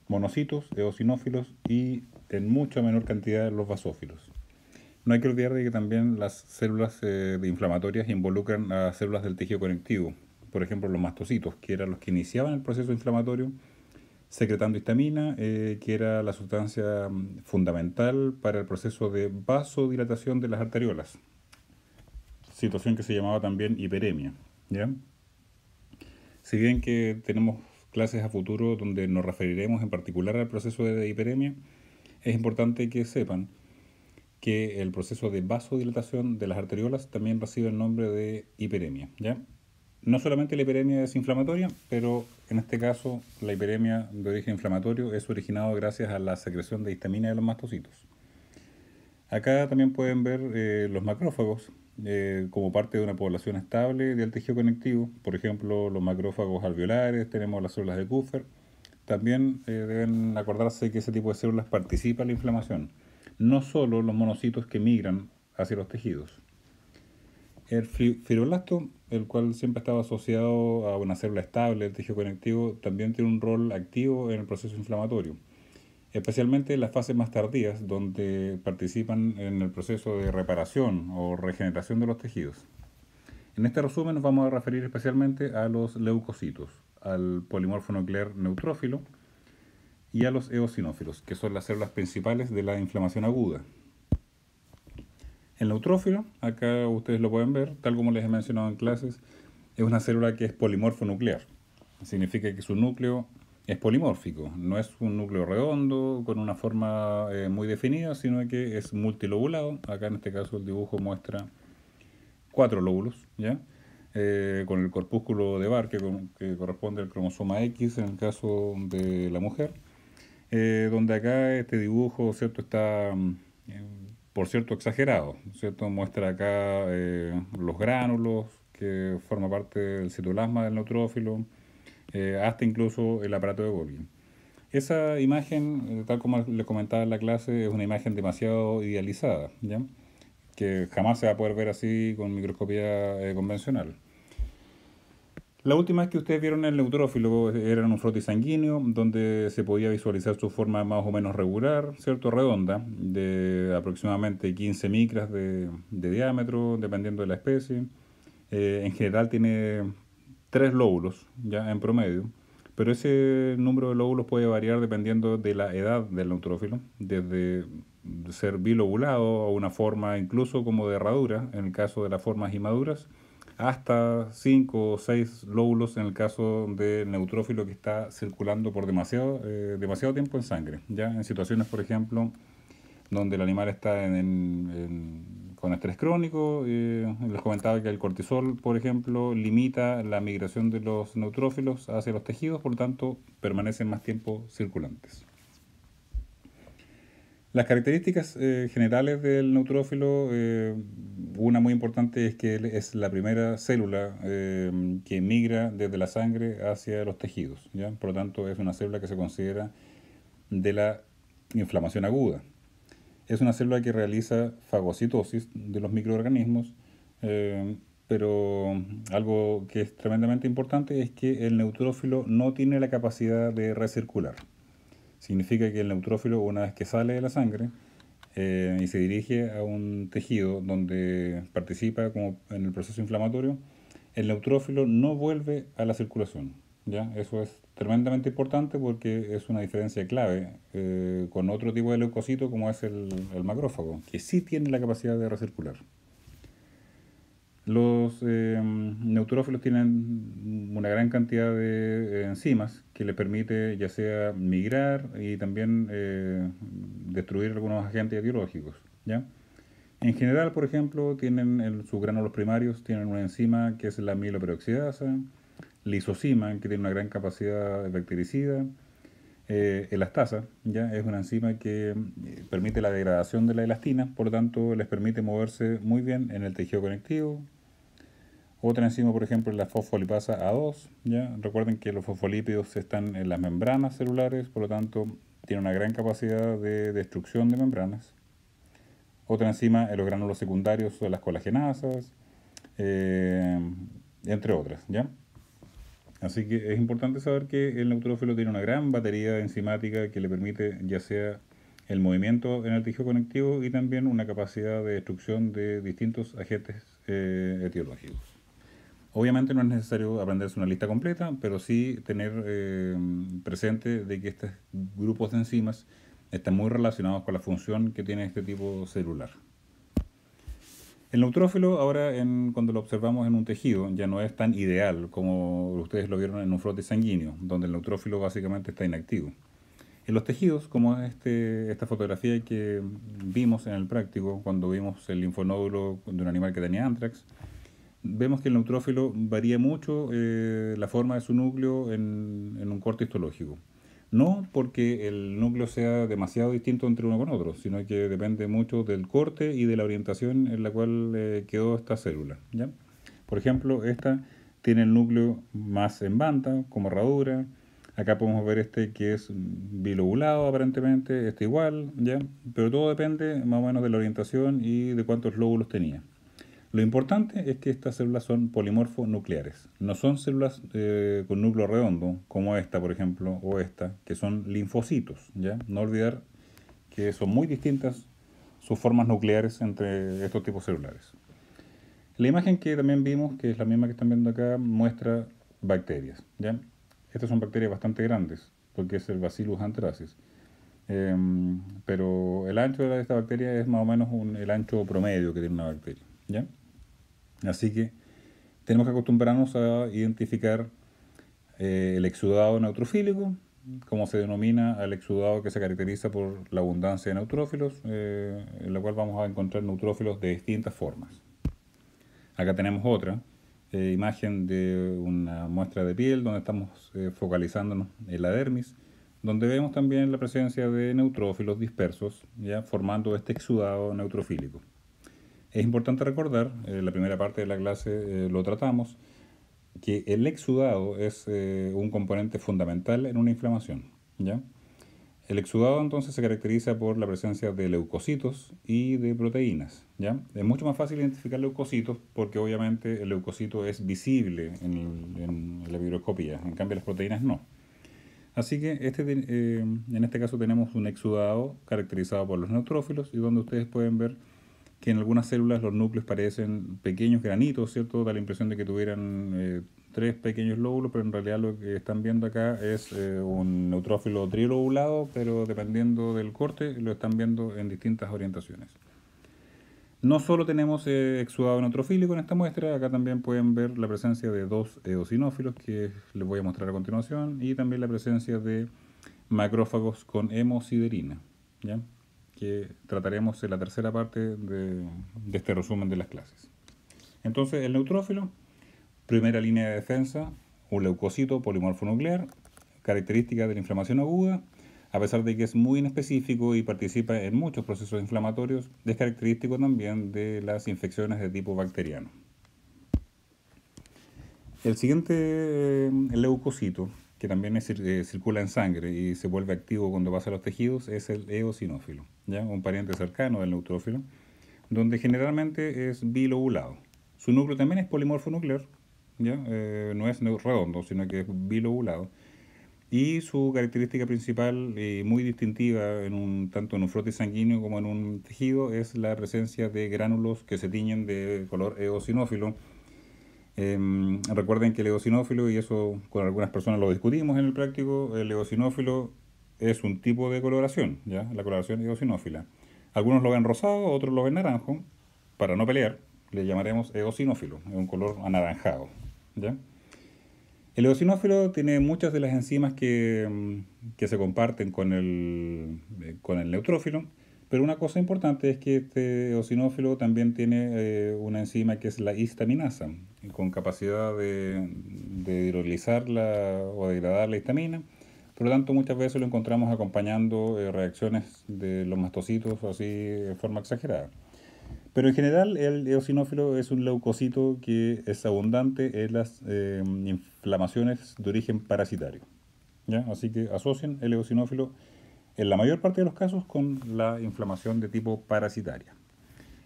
monocitos, eosinófilos y en mucha menor cantidad los basófilos. No hay que olvidar de que también las células inflamatorias involucran a células del tejido conectivo, por ejemplo los mastocitos, que eran los que iniciaban el proceso inflamatorio secretando histamina, que era la sustancia fundamental para el proceso de vasodilatación de las arteriolas, situación que se llamaba también hiperemia. ¿Ya? Si bien que tenemos clases a futuro donde nos referiremos en particular al proceso de hiperemia, es importante que sepan que el proceso de vasodilatación de las arteriolas también recibe el nombre de hiperemia. ¿Ya? No solamente la hiperemia es inflamatoria, pero en este caso la hiperemia de origen inflamatorio es originado gracias a la secreción de histamina de los mastocitos. Acá también pueden ver los macrófagos como parte de una población estable del tejido conectivo. Por ejemplo, los macrófagos alveolares, tenemos las células de Kupffer. También deben acordarse que ese tipo de células participa en la inflamación, no solo los monocitos que migran hacia los tejidos. El fibroblasto, el cual siempre estaba asociado a una célula estable del tejido conectivo, también tiene un rol activo en el proceso inflamatorio, especialmente en las fases más tardías, donde participan en el proceso de reparación o regeneración de los tejidos. En este resumen nos vamos a referir especialmente a los leucocitos, al polimorfo nuclear neutrófilo y a los eosinófilos, que son las células principales de la inflamación aguda. El neutrófilo, acá ustedes lo pueden ver, tal como les he mencionado en clases, es una célula que es polimorfo nuclear. Significa que su núcleo es polimórfico, no es un núcleo redondo con una forma muy definida, sino que es multilobulado. Acá en este caso el dibujo muestra 4 lóbulos, ¿ya? Con el corpúsculo de Barr que corresponde al cromosoma X en el caso de la mujer, donde acá este dibujo, ¿cierto?, está por cierto exagerado, ¿cierto? Muestra acá los gránulos que forma parte del citoplasma del neutrófilo, hasta incluso el aparato de Golgi. Esa imagen, tal como les comentaba en la clase, es una imagen demasiado idealizada, ¿ya? Que jamás se va a poder ver así con microscopía convencional. La última vez que ustedes vieron el neutrófilo era en un frotis sanguíneo, donde se podía visualizar su forma más o menos regular, ¿cierto? Redonda, de aproximadamente 15 micras de diámetro, dependiendo de la especie. En general tiene 3 lóbulos, ya en promedio, pero ese número de lóbulos puede variar dependiendo de la edad del neutrófilo, desde ser bilobulado a una forma incluso como de herradura, en el caso de las formas inmaduras, hasta 5 o 6 lóbulos en el caso del neutrófilo que está circulando por demasiado tiempo en sangre. Ya en situaciones, por ejemplo, donde el animal está con estrés crónico, les comentaba que el cortisol, por ejemplo, limita la migración de los neutrófilos hacia los tejidos, por lo tanto, permanecen más tiempo circulantes. Las características generales del neutrófilo, una muy importante es que es la primera célula que migra desde la sangre hacia los tejidos, ¿ya? Por lo tanto, es una célula que se considera de la inflamación aguda. Es una célula que realiza fagocitosis de los microorganismos, pero algo que es tremendamente importante es que el neutrófilo no tiene la capacidad de recircular. Significa que el neutrófilo, una vez que sale de la sangre y se dirige a un tejido donde participa como en el proceso inflamatorio, el neutrófilo no vuelve a la circulación. ¿Ya? Eso es tremendamente importante porque es una diferencia clave con otro tipo de leucocito como es el macrófago, que sí tiene la capacidad de recircular. Los neutrófilos tienen una gran cantidad de enzimas que les permite ya sea migrar y también destruir algunos agentes etiológicos, ¿ya? En general, por ejemplo, tienen sus gránulos primarios, tienen una enzima que es la amiloperoxidasa, lisozima, que tiene una gran capacidad bactericida, elastasa, ¿ya? Es una enzima que permite la degradación de la elastina, por lo tanto les permite moverse muy bien en el tejido conectivo. Otra enzima, por ejemplo, es la fosfolipasa A2, ¿ya? Recuerden que los fosfolípidos están en las membranas celulares, por lo tanto tiene una gran capacidad de destrucción de membranas. Otra enzima en los gránulos secundarios son las colagenasas, eh, entre otras, ¿ya? Así que es importante saber que el neutrófilo tiene una gran batería enzimática que le permite ya sea el movimiento en el tejido conectivo y también una capacidad de destrucción de distintos agentes etiológicos. Obviamente no es necesario aprenderse una lista completa, pero sí tener presente de que estos grupos de enzimas están muy relacionados con la función que tiene este tipo celular. El neutrófilo ahora cuando lo observamos en un tejido ya no es tan ideal como ustedes lo vieron en un frote sanguíneo, donde el neutrófilo básicamente está inactivo. En los tejidos, como esta fotografía que vimos en el práctico cuando vimos el linfonódulo de un animal que tenía anthrax, vemos que el neutrófilo varía mucho la forma de su núcleo en un corte histológico. No porque el núcleo sea demasiado distinto entre uno con otro, sino que depende mucho del corte y de la orientación en la cual quedó esta célula, ¿ya? Por ejemplo, esta tiene el núcleo más en banda, como herradura. Acá podemos ver este que es bilobulado aparentemente, este igual, ¿ya? Pero todo depende más o menos de la orientación y de cuántos lóbulos tenía. Lo importante es que estas células son polimorfonucleares. No son células con núcleo redondo, como esta, por ejemplo, o esta, que son linfocitos, ¿ya? No olvidar que son muy distintas sus formas nucleares entre estos tipos celulares. La imagen que también vimos, que es la misma que están viendo acá, muestra bacterias, ¿ya? Estas son bacterias bastante grandes, porque es el Bacillus anthracis. Pero el ancho de esta bacteria es más o menos el ancho promedio que tiene una bacteria, ¿ya? Así que tenemos que acostumbrarnos a identificar el exudado neutrofílico, como se denomina al exudado que se caracteriza por la abundancia de neutrófilos, en la cual vamos a encontrar neutrófilos de distintas formas. Acá tenemos otra imagen de una muestra de piel donde estamos focalizándonos en la dermis, donde vemos también la presencia de neutrófilos dispersos, ya formando este exudado neutrofílico. Es importante recordar, en la primera parte de la clase lo tratamos, que el exudado es un componente fundamental en una inflamación, ¿ya? El exudado entonces se caracteriza por la presencia de leucocitos y de proteínas, ¿ya? Es mucho más fácil identificar leucocitos porque obviamente el leucocito es visible en la microscopía, en cambio las proteínas no. Así que en este caso tenemos un exudado caracterizado por los neutrófilos y donde ustedes pueden ver que en algunas células los núcleos parecen pequeños granitos, ¿cierto? Da la impresión de que tuvieran tres pequeños lóbulos, pero en realidad lo que están viendo acá es un neutrófilo trilobulado, pero dependiendo del corte lo están viendo en distintas orientaciones. No solo tenemos exudado neutrofílico en esta muestra, acá también pueden ver la presencia de dos eosinófilos que les voy a mostrar a continuación y también la presencia de macrófagos con hemosiderina, ¿ya? Que trataremos en la tercera parte de este resumen de las clases. Entonces, el neutrófilo, primera línea de defensa, un leucocito polimorfonuclear, característica de la inflamación aguda, a pesar de que es muy inespecífico y participa en muchos procesos inflamatorios, es característico también de las infecciones de tipo bacteriano. El siguiente leucocito, que también circula en sangre y se vuelve activo cuando pasa a los tejidos, es el eosinófilo, ¿ya? Un pariente cercano del neutrófilo, donde generalmente es bilobulado. Su núcleo también es polimorfonuclear, ¿ya? No es redondo, sino que es bilobulado. Y su característica principal y muy distintiva tanto en un frote sanguíneo como en un tejido es la presencia de gránulos que se tiñen de color eosinófilo. Recuerden que el eosinófilo, y eso con algunas personas lo discutimos en el práctico, el eosinófilo es un tipo de coloración, ¿ya? La coloración eosinófila. Algunos lo ven rosado, otros lo ven naranjo. Para no pelear, le llamaremos eosinófilo, es un color anaranjado, ¿ya? El eosinófilo tiene muchas de las enzimas que se comparten con el neutrófilo, pero una cosa importante es que este eosinófilo también tiene una enzima que es la histaminasa, con capacidad de hidrolizar o degradar la histamina. Por lo tanto, muchas veces lo encontramos acompañando reacciones de los mastocitos así de forma exagerada. Pero en general el eosinófilo es un leucocito que es abundante en las inflamaciones de origen parasitario, ¿ya? Así que asocian el eosinófilo en la mayor parte de los casos con la inflamación de tipo parasitaria.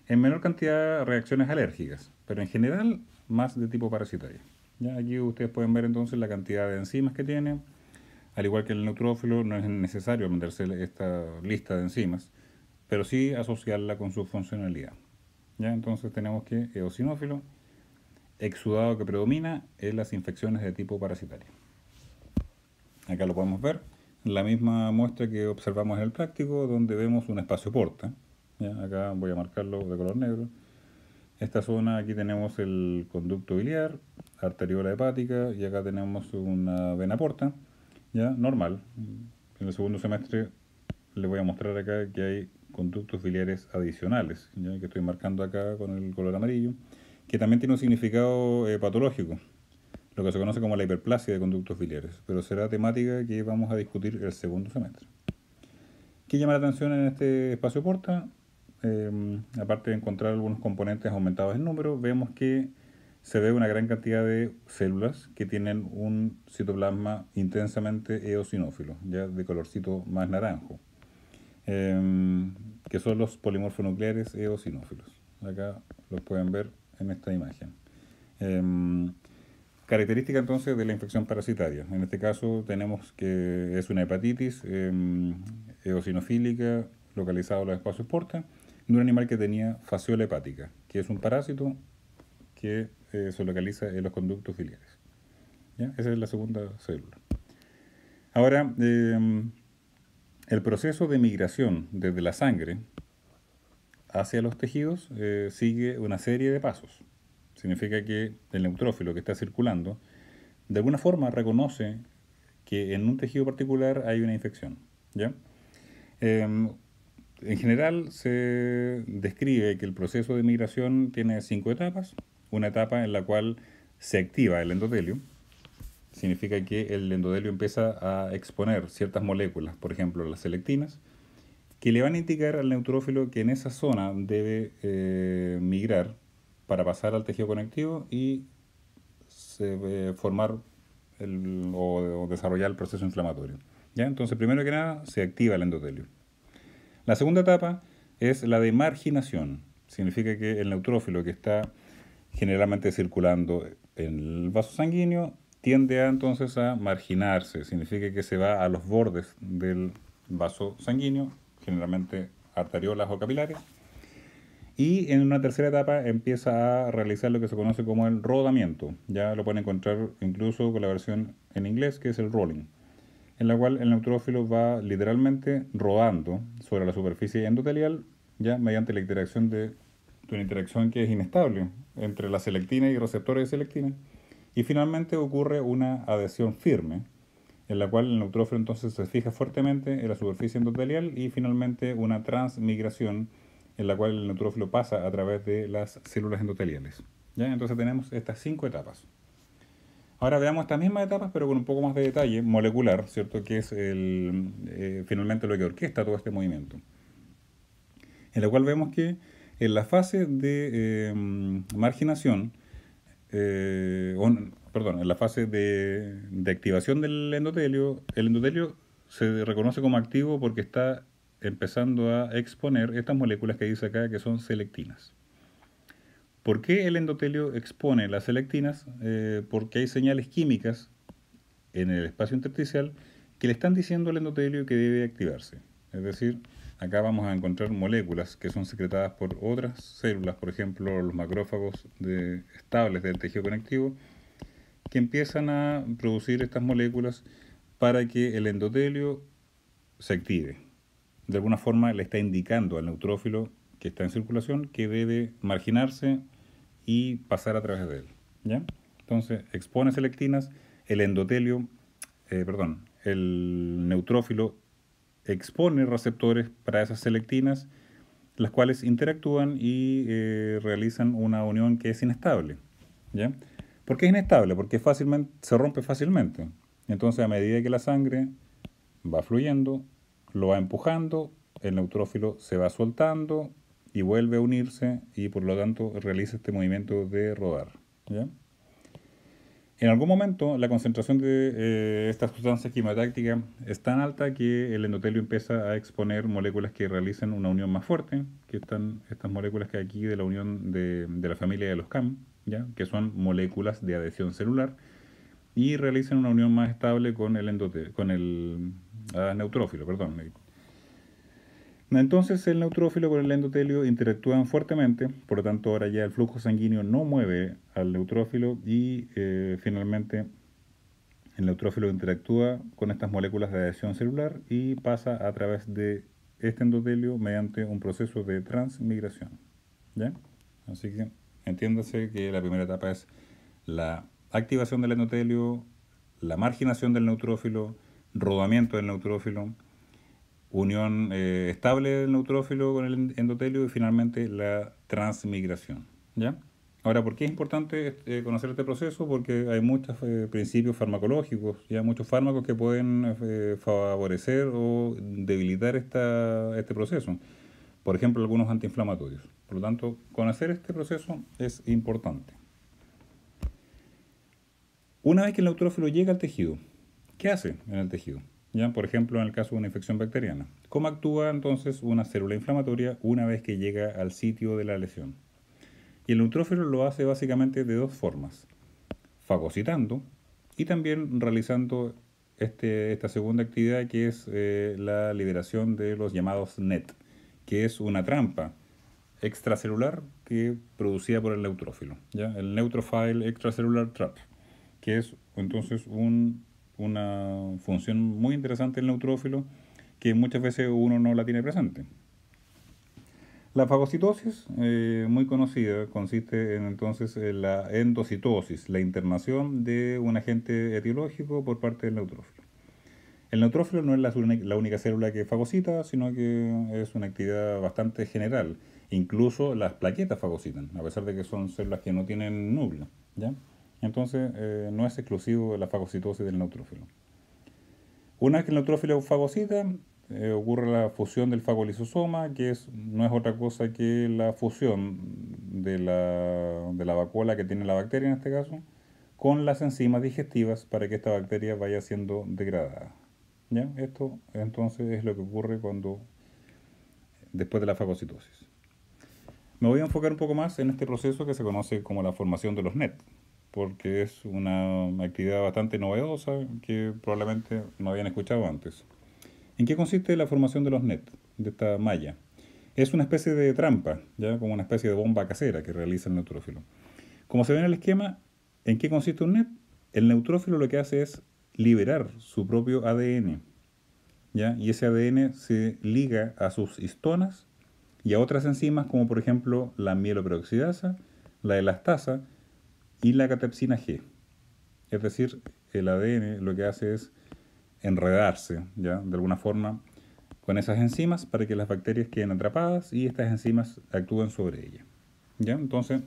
En menor cantidad reacciones alérgicas, pero en general más de tipo parasitaria. ¿Ya? Aquí ustedes pueden ver entonces la cantidad de enzimas que tiene. Al igual que el neutrófilo, no es necesario aprenderse esta lista de enzimas, pero sí asociarla con su funcionalidad. ¿Ya? Entonces tenemos que eosinófilo, exudado que predomina en las infecciones de tipo parasitario. Acá lo podemos ver, la misma muestra que observamos en el práctico, donde vemos un espacio porta. ¿Ya? Acá voy a marcarlo de color negro. Esta zona, aquí tenemos el conducto biliar, arteriola hepática, y acá tenemos una vena porta, ya normal. En el segundo semestre les voy a mostrar acá que hay conductos biliares adicionales, ¿ya? Que estoy marcando acá con el color amarillo, que también tiene un significado patológico, lo que se conoce como la hiperplasia de conductos biliares, pero será temática que vamos a discutir el segundo semestre. ¿Qué llama la atención en este espacio porta? Aparte de encontrar algunos componentes aumentados en número, vemos que se ve una gran cantidad de células que tienen un citoplasma intensamente eosinófilo, ya de colorcito más naranjo, que son los polimorfonucleares eosinófilos. Acá los pueden ver en esta imagen. Característica entonces de la infección parasitaria. En este caso tenemos que es una hepatitis eosinofílica localizada en los espacios porta de un animal que tenía fasciola hepática, que es un parásito que se localiza en los conductos biliares. ¿Ya? Esa es la segunda célula. Ahora, el proceso de migración desde la sangre hacia los tejidos sigue una serie de pasos. Significa que el neutrófilo que está circulando de alguna forma reconoce que en un tejido particular hay una infección. ¿Ya? En general se describe que el proceso de migración tiene 5 etapas. Una etapa en la cual se activa el endotelio. Significa que el endotelio empieza a exponer ciertas moléculas, por ejemplo las selectinas, que le van a indicar al neutrófilo que en esa zona debe migrar para pasar al tejido conectivo y formar o desarrollar el proceso inflamatorio. ¿Ya? Entonces, primero que nada, se activa el endotelio. La segunda etapa es la de marginación. Significa que el neutrófilo que está generalmente circulando en el vaso sanguíneo tiende entonces a marginarse. Significa que se va a los bordes del vaso sanguíneo, generalmente arteriolas o capilares. Y en una tercera etapa empieza a realizar lo que se conoce como el rodamiento. Ya lo pueden encontrar incluso con la versión en inglés, que es el rolling, en la cual el neutrófilo va literalmente rodando sobre la superficie endotelial, ya mediante la interacción de una interacción que es inestable entre la selectina y receptores de selectina. Y finalmente ocurre una adhesión firme, en la cual el neutrófilo entonces se fija fuertemente en la superficie endotelial y finalmente una transmigración en la cual el neutrófilo pasa a través de las células endoteliales. ¿Ya? Entonces tenemos estas 5 etapas. Ahora veamos estas mismas etapas, pero con un poco más de detalle molecular, ¿cierto? Que es finalmente lo que orquesta todo este movimiento. En la cual vemos que en la fase de marginación, en la fase de activación del endotelio, el endotelio se reconoce como activo porque está empezando a exponer estas moléculas que dice acá que son selectinas. ¿Por qué el endotelio expone las selectinas? Porque hay señales químicas en el espacio intersticial que le están diciendo al endotelio que debe activarse. Es decir, acá vamos a encontrar moléculas que son secretadas por otras células, por ejemplo los macrófagos estables del tejido conectivo, que empiezan a producir estas moléculas para que el endotelio se active. De alguna forma le está indicando al neutrófilo que está en circulación que debe marginarse y pasar a través de él. ¿Ya? Entonces expone selectinas, el endotelio, el neutrófilo expone receptores para esas selectinas, las cuales interactúan y realizan una unión que es inestable. ¿Ya? ¿Por qué es inestable? Porque se rompe fácilmente. Entonces, a medida que la sangre va fluyendo, lo va empujando, el neutrófilo se va soltando y vuelve a unirse y por lo tanto realiza este movimiento de rodar. ¿Ya? En algún momento la concentración de esta sustancia quimiotáctica es tan alta que el endotelio empieza a exponer moléculas que realizan una unión más fuerte, que están estas moléculas que hay aquí de la unión de la familia de los CAM, ¿ya? Que son moléculas de adhesión celular y realizan una unión más estable con el neutrófilo, perdón. Entonces el neutrófilo con el endotelio interactúan fuertemente, por lo tanto ahora ya el flujo sanguíneo no mueve al neutrófilo y finalmente el neutrófilo interactúa con estas moléculas de adhesión celular y pasa a través de este endotelio mediante un proceso de transmigración. ¿Ya? Así que entiéndase que la primera etapa es la activación del endotelio, la marginación del neutrófilo, rodamiento del neutrófilo, unión estable del neutrófilo con el endotelio y finalmente la transmigración. ¿Ya? Ahora, ¿por qué es importante conocer este proceso? Porque hay muchos principios farmacológicos, ya muchos fármacos que pueden favorecer o debilitar este proceso. Por ejemplo, algunos antiinflamatorios. Por lo tanto, conocer este proceso es importante. Una vez que el neutrófilo llega al tejido, ¿qué hace en el tejido? ¿Ya? Por ejemplo, en el caso de una infección bacteriana. ¿Cómo actúa entonces una célula inflamatoria una vez que llega al sitio de la lesión? Y el neutrófilo lo hace básicamente de dos formas: fagocitando y también realizando esta segunda actividad que es la liberación de los llamados NET, que es una trampa extracelular que producida por el neutrófilo, ¿ya? El Neutrophil Extracellular Trap, que es entonces una función muy interesante del neutrófilo que muchas veces uno no la tiene presente. La fagocitosis, muy conocida, consiste en la endocitosis, la internación de un agente etiológico por parte del neutrófilo. El neutrófilo no es la única célula que fagocita, sino que es una actividad bastante general. Incluso las plaquetas fagocitan, a pesar de que son células que no tienen núcleo, ¿ya? Entonces, no es exclusivo de la fagocitosis del neutrófilo. Una vez que el neutrófilo fagocita, ocurre la fusión del fagolisosoma, que no es otra cosa que la fusión de la vacuola que tiene la bacteria en este caso, con las enzimas digestivas para que esta bacteria vaya siendo degradada. ¿Ya? Esto entonces es lo que ocurre después de la fagocitosis. Me voy a enfocar un poco más en este proceso que se conoce como la formación de los NET, porque es una actividad bastante novedosa que probablemente no habían escuchado antes. ¿En qué consiste la formación de los NET, de esta malla? Es una especie de trampa, ya como una especie de bomba casera que realiza el neutrófilo. Como se ve en el esquema, ¿en qué consiste un NET? El neutrófilo lo que hace es liberar su propio ADN, ¿ya? Y ese ADN se liga a sus histonas y a otras enzimas como por ejemplo la mieloperoxidasa, la elastasa y la catepsina G. Es decir, el ADN lo que hace es enredarse, ¿ya? De alguna forma con esas enzimas para que las bacterias queden atrapadas y estas enzimas actúen sobre ellas. ¿Ya? Entonces,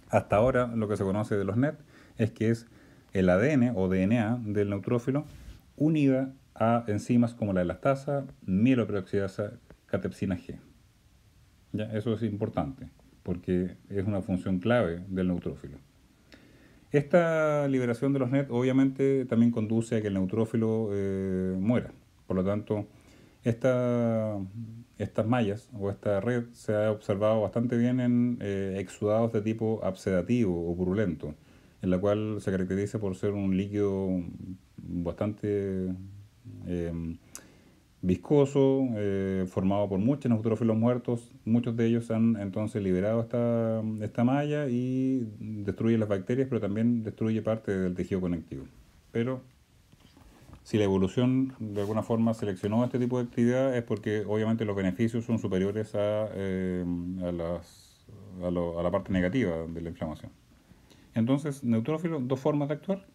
hasta ahora lo que se conoce de los NET es que es el ADN o DNA del neutrófilo unida a enzimas como la elastasa, mieloperoxidasa, catepsina G. ¿Ya? Eso es importante porque es una función clave del neutrófilo. Esta liberación de los NET obviamente también conduce a que el neutrófilo muera. Por lo tanto, estas mallas o esta red se ha observado bastante bien en exudados de tipo absedativo o purulento, en la cual se caracteriza por ser un líquido bastante viscoso, formado por muchos neutrófilos muertos. Muchos de ellos han entonces liberado esta malla y destruye las bacterias, pero también destruye parte del tejido conectivo. Pero si la evolución de alguna forma seleccionó este tipo de actividad es porque obviamente los beneficios son superiores a la parte negativa de la inflamación. Entonces, neutrófilo, dos formas de actuar: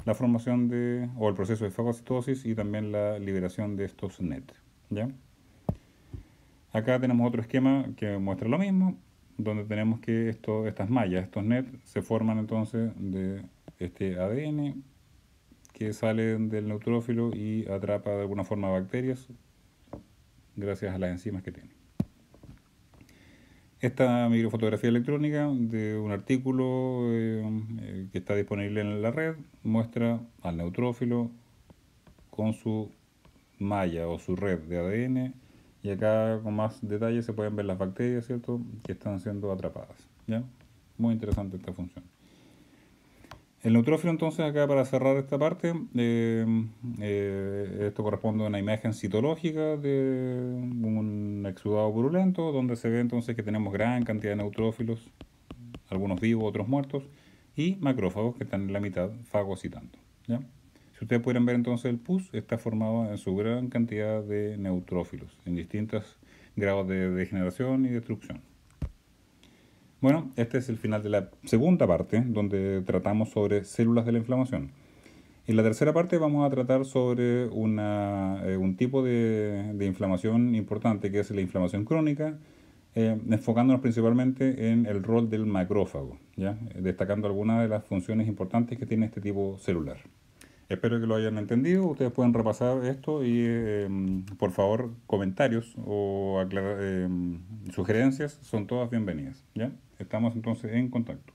la formación o el proceso de fagocitosis y también la liberación de estos NET. ¿Ya? Acá tenemos otro esquema que muestra lo mismo, donde tenemos que estas mallas, estos NET, se forman entonces de este ADN que sale del neutrófilo y atrapa de alguna forma bacterias gracias a las enzimas que tiene. Esta microfotografía electrónica de un artículo que está disponible en la red muestra al neutrófilo con su malla o su red de ADN, y acá con más detalle se pueden ver las bacterias, ¿cierto?, que están siendo atrapadas, ¿ya? Muy interesante esta función. El neutrófilo, entonces, acá para cerrar esta parte, esto corresponde a una imagen citológica de un exudado purulento, donde se ve entonces que tenemos gran cantidad de neutrófilos, algunos vivos, otros muertos, y macrófagos que están en la mitad fagocitando, ¿ya? Si ustedes pueden ver, entonces el pus está formado en su gran cantidad de neutrófilos, en distintos grados de degeneración y destrucción. Bueno, este es el final de la segunda parte, donde tratamos sobre células de la inflamación. En la tercera parte vamos a tratar sobre un tipo de inflamación importante, que es la inflamación crónica, enfocándonos principalmente en el rol del macrófago, ¿ya? Destacando algunas de las funciones importantes que tiene este tipo celular. Espero que lo hayan entendido. Ustedes pueden repasar esto y, por favor, comentarios o sugerencias son todas bienvenidas, ¿ya? Estamos entonces en contacto.